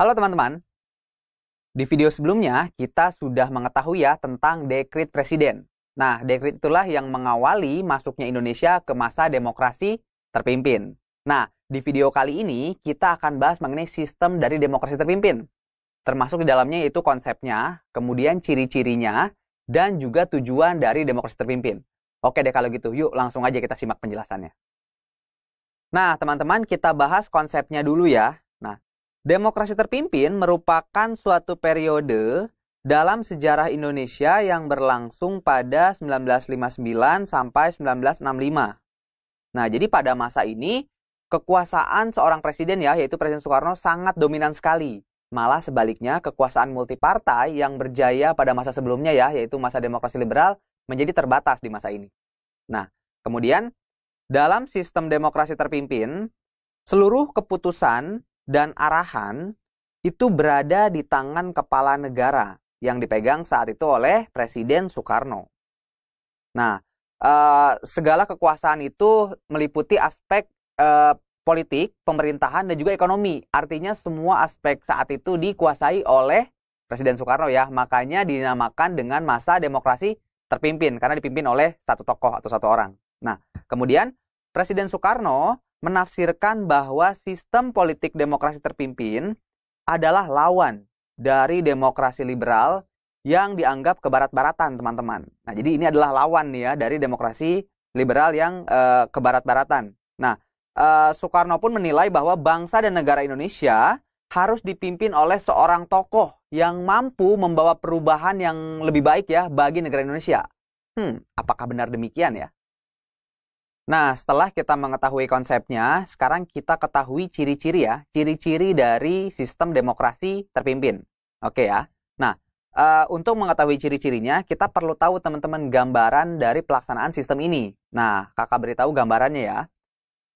Halo teman-teman, di video sebelumnya kita sudah mengetahui ya tentang dekret presiden. Nah, dekret itulah yang mengawali masuknya Indonesia ke masa demokrasi terpimpin. Nah, di video kali ini kita akan bahas mengenai sistem dari demokrasi terpimpin. Termasuk di dalamnya yaitu konsepnya, kemudian ciri-cirinya, dan juga tujuan dari demokrasi terpimpin. Oke deh kalau gitu, yuk langsung aja kita simak penjelasannya. Nah, teman-teman kita bahas konsepnya dulu ya. Nah, demokrasi terpimpin merupakan suatu periode dalam sejarah Indonesia yang berlangsung pada 1959 sampai 1965. Nah, jadi pada masa ini, kekuasaan seorang presiden ya, yaitu Presiden Soekarno sangat dominan sekali. Malah sebaliknya, kekuasaan multipartai yang berjaya pada masa sebelumnya ya, yaitu masa demokrasi liberal, menjadi terbatas di masa ini. Nah, kemudian dalam sistem demokrasi terpimpin, seluruh keputusan dan arahan itu berada di tangan kepala negara yang dipegang saat itu oleh Presiden Soekarno. Nah, segala kekuasaan itu meliputi aspek politik, pemerintahan, dan juga ekonomi. Artinya semua aspek saat itu dikuasai oleh Presiden Soekarno ya. Makanya dinamakan dengan masa demokrasi terpimpin karena dipimpin oleh satu tokoh atau satu orang. Nah, kemudian Presiden Soekarno menafsirkan bahwa sistem politik demokrasi terpimpin adalah lawan dari demokrasi liberal yang dianggap kebarat-baratan, teman-teman. Nah, jadi ini adalah lawan nih ya dari demokrasi liberal yang kebarat-baratan. Nah, Soekarno pun menilai bahwa bangsa dan negara Indonesia harus dipimpin oleh seorang tokoh yang mampu membawa perubahan yang lebih baik ya bagi negara Indonesia. Apakah benar demikian ya? Nah, setelah kita mengetahui konsepnya, sekarang kita ketahui ciri-ciri ya, ciri-ciri dari sistem demokrasi terpimpin. Oke ya. Nah, untuk mengetahui ciri-cirinya, kita perlu tahu teman-teman gambaran dari pelaksanaan sistem ini. Nah, kakak beritahu gambarannya ya.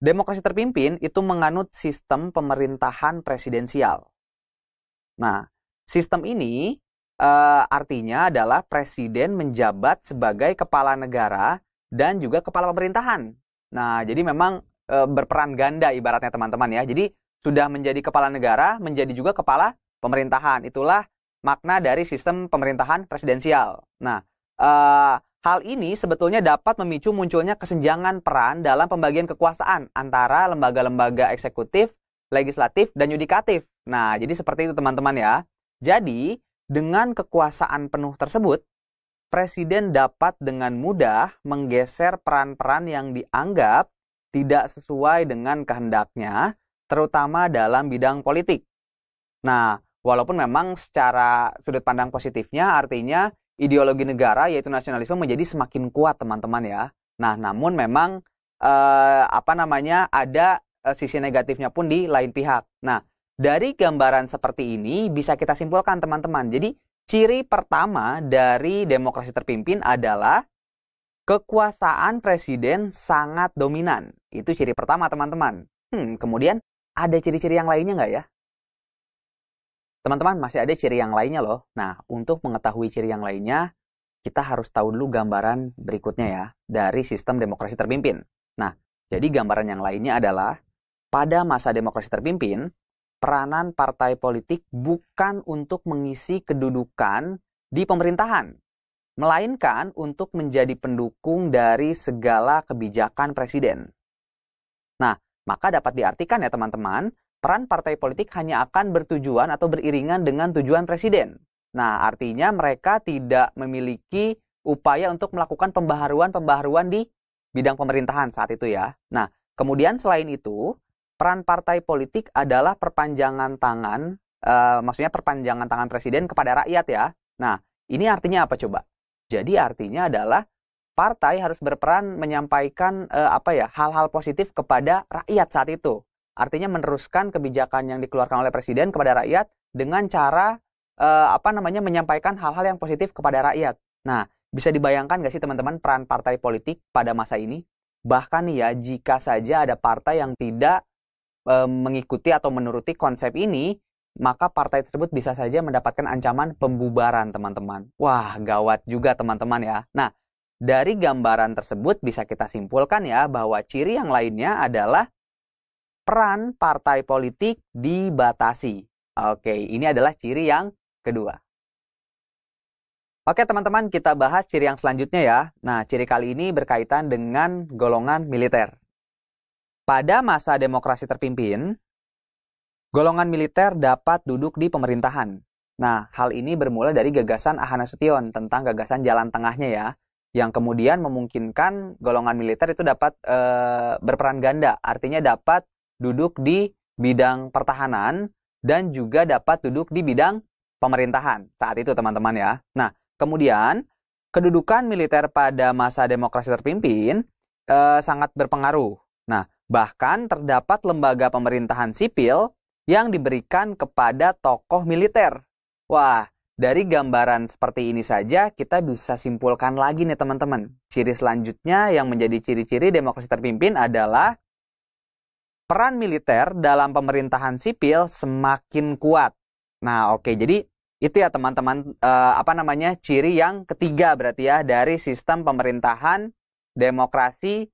Demokrasi terpimpin itu menganut sistem pemerintahan presidensial. Nah, sistem ini artinya adalah presiden menjabat sebagai kepala negara dan juga kepala pemerintahan. Nah, jadi memang berperan ganda ibaratnya teman-teman ya. Jadi sudah menjadi kepala negara, menjadi juga kepala pemerintahan. Itulah makna dari sistem pemerintahan presidensial. Nah, hal ini sebetulnya dapat memicu munculnya kesenjangan peran dalam pembagian kekuasaan antara lembaga-lembaga eksekutif, legislatif, dan yudikatif. Nah, jadi seperti itu teman-teman ya. Jadi, dengan kekuasaan penuh tersebut, Presiden dapat dengan mudah menggeser peran-peran yang dianggap tidak sesuai dengan kehendaknya, terutama dalam bidang politik. Nah, walaupun memang secara sudut pandang positifnya, artinya ideologi negara yaitu nasionalisme menjadi semakin kuat, teman-teman ya. Nah, namun memang ada sisi negatifnya pun di lain pihak. Nah, dari gambaran seperti ini bisa kita simpulkan, teman-teman. Jadi, ciri pertama dari demokrasi terpimpin adalah kekuasaan presiden sangat dominan. Itu ciri pertama, teman-teman. Kemudian ada ciri-ciri yang lainnya nggak ya? Teman-teman, masih ada ciri yang lainnya loh. Nah, untuk mengetahui ciri yang lainnya, kita harus tahu dulu gambaran berikutnya ya, dari sistem demokrasi terpimpin. Nah, jadi gambaran yang lainnya adalah, pada masa demokrasi terpimpin, peranan partai politik bukan untuk mengisi kedudukan di pemerintahan, melainkan untuk menjadi pendukung dari segala kebijakan presiden. Nah, maka dapat diartikan ya teman-teman, peran partai politik hanya akan bertujuan atau beriringan dengan tujuan presiden. Nah, artinya mereka tidak memiliki upaya untuk melakukan pembaharuan-pembaharuan di bidang pemerintahan saat itu ya. Nah, kemudian selain itu, peran partai politik adalah perpanjangan tangan, maksudnya perpanjangan tangan presiden kepada rakyat ya. Nah, ini artinya apa coba? Jadi artinya adalah partai harus berperan menyampaikan hal-hal positif kepada rakyat saat itu. Artinya meneruskan kebijakan yang dikeluarkan oleh presiden kepada rakyat dengan cara menyampaikan hal-hal yang positif kepada rakyat. Nah, bisa dibayangkan nggak sih teman-teman peran partai politik pada masa ini? Bahkan ya, jika saja ada partai yang tidak mengikuti atau menuruti konsep ini, maka partai tersebut bisa saja mendapatkan ancaman pembubaran, teman-teman. Wah, gawat juga teman-teman ya. Nah, dari gambaran tersebut bisa kita simpulkan ya bahwa ciri yang lainnya adalah peran partai politik dibatasi. Oke, ini adalah ciri yang kedua. Oke teman-teman, kita bahas ciri yang selanjutnya ya. Nah, ciri kali ini berkaitan dengan golongan militer. Pada masa demokrasi terpimpin, golongan militer dapat duduk di pemerintahan. Nah, hal ini bermula dari gagasan Ahana Sution tentang gagasan jalan tengahnya ya, yang kemudian memungkinkan golongan militer itu dapat berperan ganda, artinya dapat duduk di bidang pertahanan dan juga dapat duduk di bidang pemerintahan saat itu teman-teman ya. Nah, kemudian kedudukan militer pada masa demokrasi terpimpin sangat berpengaruh. Nah, bahkan terdapat lembaga pemerintahan sipil yang diberikan kepada tokoh militer. Wah, dari gambaran seperti ini saja kita bisa simpulkan lagi nih teman-teman. Ciri selanjutnya yang menjadi ciri-ciri demokrasi terpimpin adalah peran militer dalam pemerintahan sipil semakin kuat. Nah, oke, jadi itu ya teman-teman ciri yang ketiga berarti ya dari sistem pemerintahan demokrasi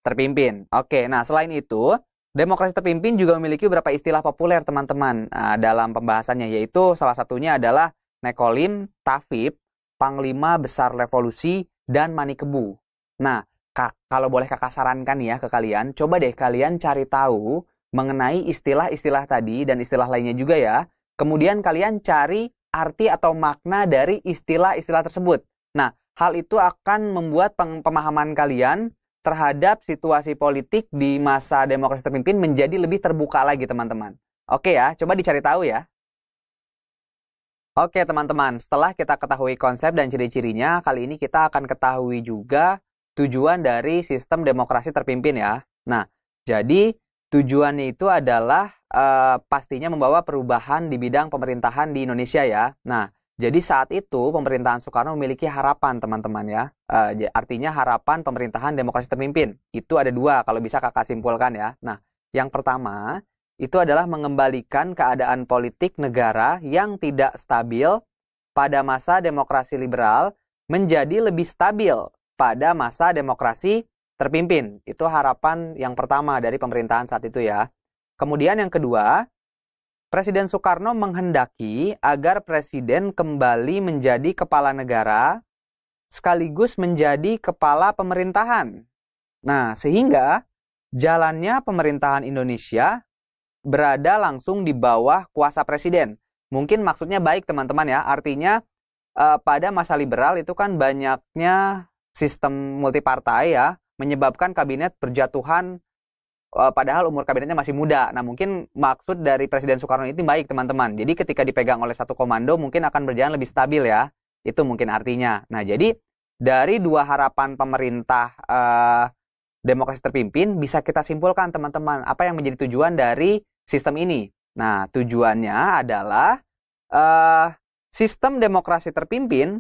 terpimpin. Oke, nah selain itu demokrasi terpimpin juga memiliki beberapa istilah populer teman-teman dalam pembahasannya, yaitu salah satunya adalah Nekolim, Tafib, Panglima Besar Revolusi, dan Manikebu. Nah, kalau boleh kakak sarankan ya ke kalian, coba deh kalian cari tahu mengenai istilah-istilah tadi dan istilah lainnya juga ya. Kemudian kalian cari arti atau makna dari istilah-istilah tersebut. Nah, hal itu akan membuat pemahaman kalian terhadap situasi politik di masa demokrasi terpimpin menjadi lebih terbuka lagi teman-teman. Oke ya, coba dicari tahu ya. Oke teman-teman, setelah kita ketahui konsep dan ciri-cirinya, kali ini kita akan ketahui juga tujuan dari sistem demokrasi terpimpin ya. Nah, jadi tujuannya itu adalah pastinya membawa perubahan di bidang pemerintahan di Indonesia ya. Nah, jadi saat itu pemerintahan Soekarno memiliki harapan teman-teman ya. Artinya harapan pemerintahan demokrasi terpimpin. Itu ada dua kalau bisa kakak simpulkan ya. Nah, yang pertama itu adalah mengembalikan keadaan politik negara yang tidak stabil pada masa demokrasi liberal menjadi lebih stabil pada masa demokrasi terpimpin. Itu harapan yang pertama dari pemerintahan saat itu ya. Kemudian yang kedua, Presiden Soekarno menghendaki agar presiden kembali menjadi kepala negara sekaligus menjadi kepala pemerintahan. Nah, sehingga jalannya pemerintahan Indonesia berada langsung di bawah kuasa presiden. Mungkin maksudnya baik teman-teman ya, artinya pada masa liberal itu kan banyaknya sistem multipartai ya, menyebabkan kabinet berjatuhan padahal umur kabinetnya masih muda. Nah, mungkin maksud dari Presiden Soekarno ini baik, teman-teman. Jadi ketika dipegang oleh satu komando, mungkin akan berjalan lebih stabil ya. Itu mungkin artinya. Nah, jadi dari dua harapan pemerintah demokrasi terpimpin, bisa kita simpulkan, teman-teman, apa yang menjadi tujuan dari sistem ini. Nah, tujuannya adalah sistem demokrasi terpimpin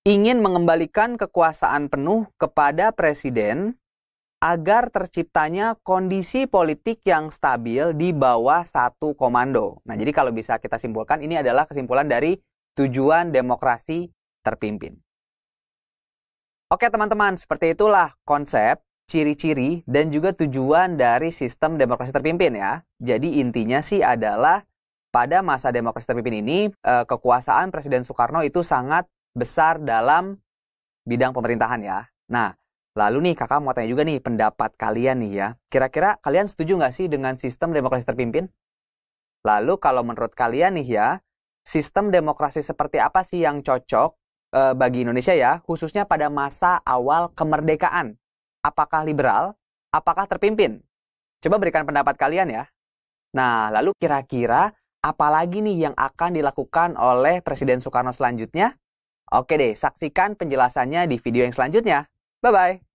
ingin mengembalikan kekuasaan penuh kepada presiden agar terciptanya kondisi politik yang stabil di bawah satu komando. Nah, jadi kalau bisa kita simpulkan, ini adalah kesimpulan dari tujuan demokrasi terpimpin. Oke teman-teman, seperti itulah konsep, ciri-ciri, dan juga tujuan dari sistem demokrasi terpimpin ya. Jadi intinya sih adalah pada masa demokrasi terpimpin ini, kekuasaan Presiden Soekarno itu sangat besar dalam bidang pemerintahan ya. Nah, lalu nih kakak mau tanya juga nih pendapat kalian nih ya. Kira-kira kalian setuju nggak sih dengan sistem demokrasi terpimpin? Lalu kalau menurut kalian nih ya, sistem demokrasi seperti apa sih yang cocok bagi Indonesia ya, khususnya pada masa awal kemerdekaan? Apakah liberal? Apakah terpimpin? Coba berikan pendapat kalian ya. Nah, lalu kira-kira apa lagi nih yang akan dilakukan oleh Presiden Soekarno selanjutnya? Oke deh, saksikan penjelasannya di video yang selanjutnya. Bye-bye.